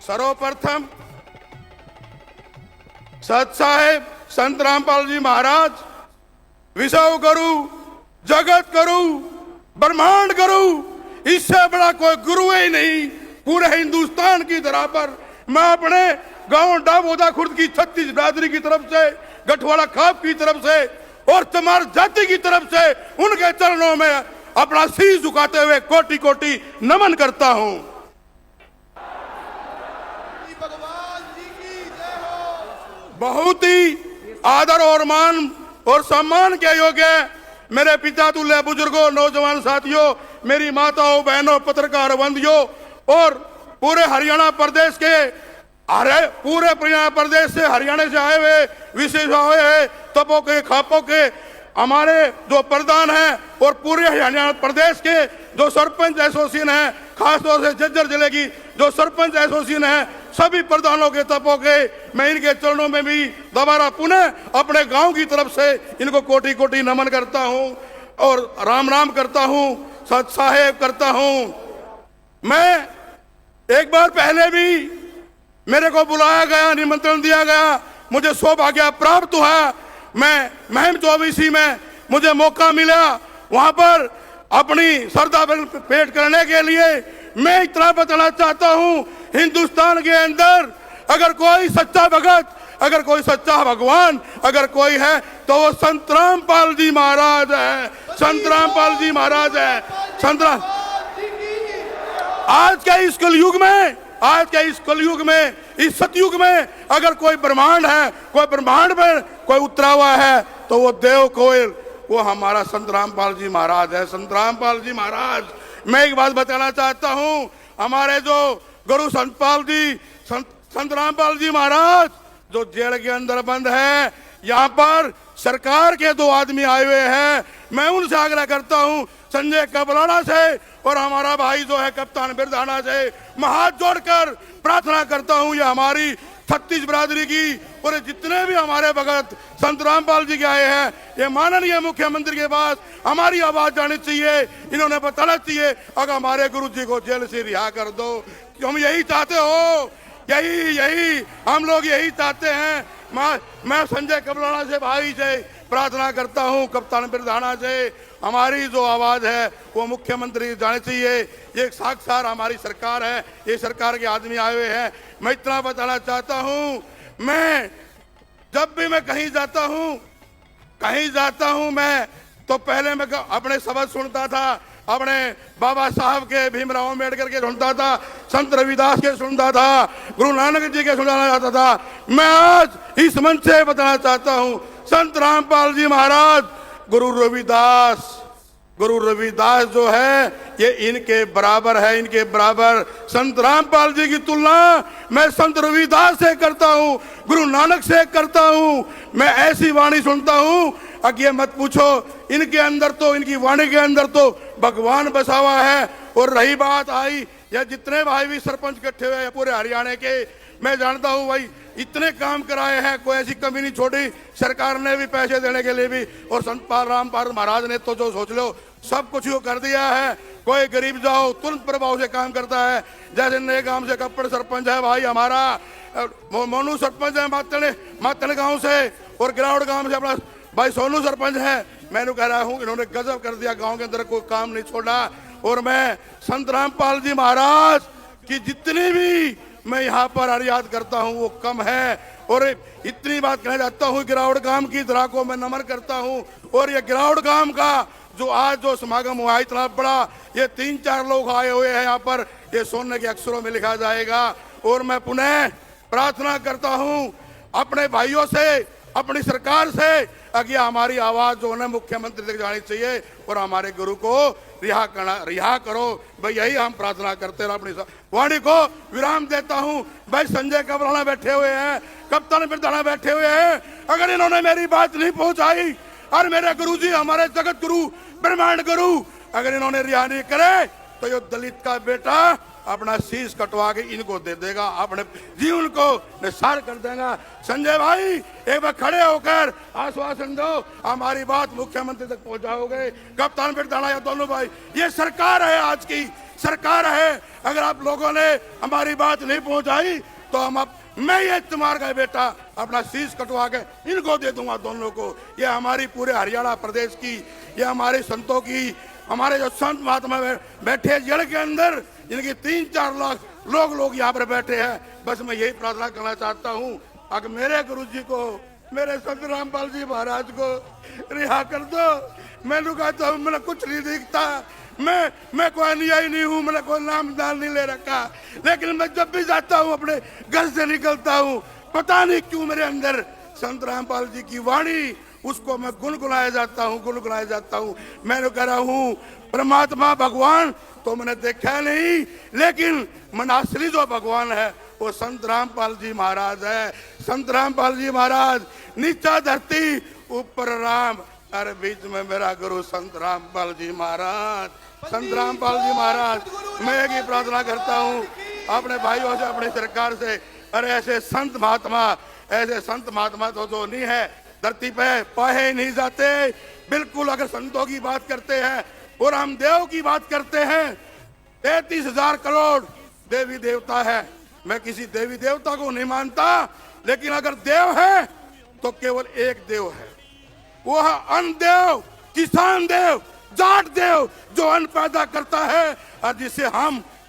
सर्वप्रथम सत साहेब संत रामपाल जी महाराज विश्व गुरु, जगत गुरु, ब्रह्मांड गुरु, इससे बड़ा कोई गुरु ही नहीं पूरे हिंदुस्तान की धरा पर। मैं अपने गांव डाबोदा खुर्द की 36 बिरादरी की तरफ से, गठवाड़ा खाप की तरफ से और तमार जाति की तरफ से उनके चरणों में अपना शीश झुकाते हुए कोटि कोटि नमन करता हूं। बहुत ही आदर और मान और सम्मान के योग्य मेरे पिता तुल्य बुजुर्गों, नौजवान साथियों, मेरी माताओं, बहनों, पत्रकार बंधियों और पूरे हरियाणा प्रदेश से हरियाणा से आए हुए विशेष आए हुए तपों के, खापों के हमारे जो प्रधान हैं और पूरे हरियाणा प्रदेश के जो सरपंच एसोसिएशन हैं, खासतौर से झज्जर जिले की जो सरपंच एसोसिएशन है, सभी प्रधानों के तपों के मैं इनके चरणों में भी दोबारा पुनः अपने गांव की तरफ से इनको कोटि कोटि नमन करता हूं और राम राम करता हूं, सत साहेब करता हूं। मैं एक बार पहले भी मेरे को बुलाया गया, निमंत्रण दिया गया, मुझे सौभाग्य प्राप्त हुआ। मैं महम 24 में मुझे मौका मिला वहां पर अपनी श्रद्धा पेश करने के लिए। मैं इतना बताना चाहता हूं, हिंदुस्तान के अंदर अगर कोई सच्चा भगत, अगर कोई सच्चा भगवान अगर कोई है तो वो संत रामपाल जी महाराज है, संत रामपाल जी महाराज है। संत राम आज के इस कलयुग में, आज के इस कलयुग में, इस सतयुग में अगर कोई ब्रह्मांड है, कोई ब्रह्मांड में कोई उतरा हुआ है तो वो देव कोयल, वो हमारा संत रामपाल जी महाराज है, संत रामपाल जी महाराज। मैं एक बात बताना चाहता हूं, हमारे जो गुरु संत रामपाल जी महाराज जो जेल के अंदर बंद है, यहाँ पर सरकार के 2 आदमी आए हुए हैं। मैं उनसे आग्रह करता हूं, संजय कबलाना से और हमारा भाई जो है कप्तान बिरधाना से मैं हाथ जोड़कर प्रार्थना करता हूं, ये हमारी 36 बिरादरी की और जितने भी हमारे भगत संत रामपाल जी के आए हैं, ये माननीय मुख्यमंत्री के पास हमारी आवाज जानी चाहिए। इन्होंने बताना चाहिए अगर हमारे गुरु जी को जेल से रिहा कर दो। हम यही चाहते हो, यही हम लोग यही चाहते हैं। मैं संजय कबलाना से भाई से प्रार्थना करता हूं, कप्तान बिरधाना से हमारी जो आवाज है वो मुख्यमंत्री जाने चाहिए। ये साक्षात हमारी सरकार है, ये सरकार के आदमी आए हुए हैं। मैं इतना बताना चाहता हूं, मैं जब भी मैं कहीं जाता हूं मैं तो पहले मैं अपने शब्द सुनता था, अपने बाबा साहब के, भीमराव अम्बेडकर के सुनता था, संत रविदास के सुनता था, गुरु नानक जी के सुनाना चाहता था। मैं आज इस मंच से बताना चाहता हूं, संत रामपाल जी महाराज, गुरु रविदास जो है ये इनके बराबर है, इनके बराबर। संत रामपाल जी की तुलना मैं संत रविदास से करता हूँ, गुरु नानक से करता हूँ। मैं ऐसी वाणी सुनता हूँ अब ये मत पूछो, इनके अंदर तो, इनकी वाणी के अंदर तो भगवान बसा हुआ है। और रही बात आई या जितने भाई भी सरपंच इकट्ठे हुए हैं पूरे हरियाणा के, मैं जानता हूँ भाई इतने काम कराए हैं, कोई ऐसी कमी नहीं छोड़ी। सरकार ने भी पैसे देने के लिए भी, और संत रामपाल महाराज ने तो जो सोच लो सब कुछ वो कर दिया है। कोई गरीब जाओ तुरंत प्रभाव से काम करता है। जैसे नए गांव से कप्पड़ सरपंच है भाई हमारा, मोनू सरपंच है मातन गांव से, और गिरावड़ गांव से अपना भाई सोनू सरपंच है। मैंने कह रहा हूँ इन्होंने गजब कर दिया, गांव के अंदर कोई काम नहीं छोड़ा। और मैं संत रामपाल जी महाराज की जितनी भी मैं यहाँ पर हरियात करता हूँ वो कम है। और इतनी बात कहना चाहता हूँ, गिरावड़ गांव की धरा को मैं नमन करता हूँ। और ये गिरावड़ गांव का जो आज जो समागम हुआ इतना बड़ा, ये 3-4 लोग आए हुए हैं यहाँ पर, ये सोने के अक्षरों में लिखा जाएगा। और मैं पुनः प्रार्थना करता हूँ अपने भाइयों से, अपनी सरकार से, अगर हमारी आवाज जो है मुख्यमंत्री तक जानी चाहिए और हमारे गुरु को रिहा करो भाई, यही हम प्रार्थना करते हैं। अपनी वाणी को विराम देता हूं। भाई संजय कबलाना बैठे हुए हैं, कप्तान बिरधाना बैठे हुए हैं, अगर इन्होंने मेरी बात नहीं पहुंचाई और मेरे गुरु जी, हमारे जगत गुरु, ब्रह्मांड गुरु, अगर इन्होंने रिहा नहीं करे तो ये दलित का बेटा अपना शीश कटवा के इनको दे देगा, अपने जीवन को निसार कर देगा। संजय भाई एक बार खड़े होकर आश्वासन दो, हमारी बात मुख्यमंत्री तक पहुंचाओगे। कप्तान बिरधाना या दोनों भाई, ये सरकार है आज की, सरकार है। अगर आप लोगों ने हमारी बात नहीं पहुंचाई तो मैं ये तुम्हार का बेटा अपना शीश कटवा के इनको दे दूंगा दोनों को। ये हमारी पूरे हरियाणा प्रदेश की, ये हमारे संतों की, हमारे जो संत महात्मा बैठे जड़ के अंदर, इनकी 3-4 लाख लोग यहाँ पर बैठे हैं। बस मैं यही प्रार्थना करना चाहता हूँ, अगर मेरे गुरु जी को, मेरे संत रामपाल जी महाराज को रिहा कर दो। मैंने कहता हूँ मैंने कुछ नहीं दिखता, मैं कोई अनुयायी नहीं हूँ, मैंने कोई नामदान नहीं ले रखा, लेकिन मैं जब भी जाता हूँ अपने घर से निकलता हूँ, पता नहीं क्यों मेरे अंदर संत रामपाल जी की वाणी, उसको मैं गुनगुनाया जाता हूँ। मैंने कह रहा हूँ परमात्मा भगवान तो मैंने देखा नहीं, लेकिन मन असली जो भगवान है वो संत रामपाल जी महाराज है। संत रामपाल जी महाराज, नीचा धरती ऊपर राम, अरे बीच में मेरा गुरु संत रामपाल जी महाराज। संत रामपाल जी महाराज, मैं एक ही प्रार्थना करता हूँ अपने भाइयों से, अपनी सरकार से, अरे ऐसे संत महात्मा तो जो नहीं है धरती पे पाए नहीं जाते बिल्कुल। अगर संतों की बात करते हैं और हम देव की बात करते हैं, 33,000 करोड़ देवी देवता है। मैं किसी देवी देवता को नहीं मानता, लेकिन अगर देव है तो केवल एक देव है, वो है अन्न देव, किसान देव, जाट देव, जो अन्न पैदा करता है और जिससे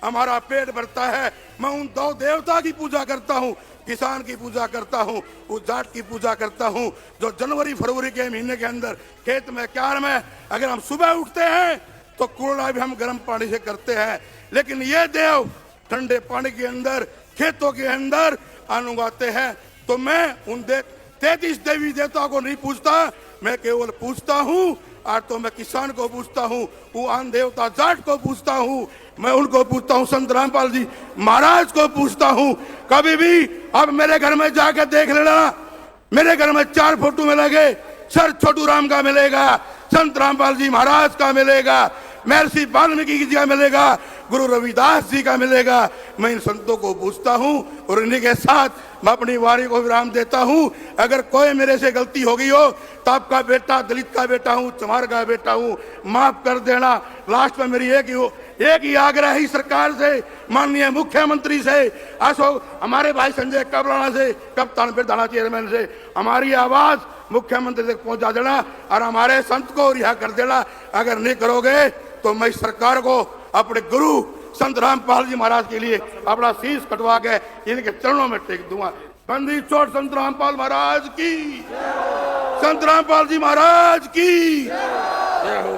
हमारा पेट भरता है। मैं उन 2 देवता की पूजा करता हूँ, किसान की पूजा करता हूँ, उस जाट की पूजा करता हूँ जो जनवरी फरवरी के महीने के अंदर खेत में क्यार में अगर हम सुबह उठते हैं तो कुल्ला भी हम गर्म पानी से करते हैं, लेकिन ये देव ठंडे पानी के अंदर खेतों के अंदर अन्न उगाते हैं। तो मैं उन 33 देवी देवताओं को नहीं पूछता, मैं केवल पूछता हूँ, आज तो मैं किसान को पूछता हूँ, वो अन्न देवता जाट को पूछता हूँ, मैं उनको पूछता हूँ, संत रामपाल जी महाराज को पूछता हूँ। कभी भी अब मेरे घर में जाकर देख लेना, मेरे घर में 4 फोटो मिलेंगे, सर छोटू राम का मिलेगा, संत रामपाल जी महाराज का मिलेगा, महर्षि वाल्मीकि जी का मिलेगा, गुरु रविदास जी का मिलेगा। मैं इन संतों को पूछता हूँ और इन्हीं के साथ मैं अपनी वाणी को विराम देता हूँ। अगर कोई मेरे से गलती हो गई हो तो आपका बेटा दलित का बेटा हूँ, चमार का बेटा हूँ, माफ कर देना। लास्ट में मेरी एक ही आग्रह है सरकार से, माननीय मुख्यमंत्री से, अशोक हमारे भाई संजय कबराना से, कप्तान प्रधान चेयरमैन से, हमारी आवाज मुख्यमंत्री तक पहुंचा देना और हमारे संत को रिहा कर देना। अगर नहीं करोगे तो मैं सरकार को अपने गुरु संत रामपाल जी महाराज के लिए अपना शीश कटवा के इनके चरणों में टेक दूंगा। बंदी छोड़ संत रामपाल महाराज की, संत रामपाल जी महाराज की जय हो।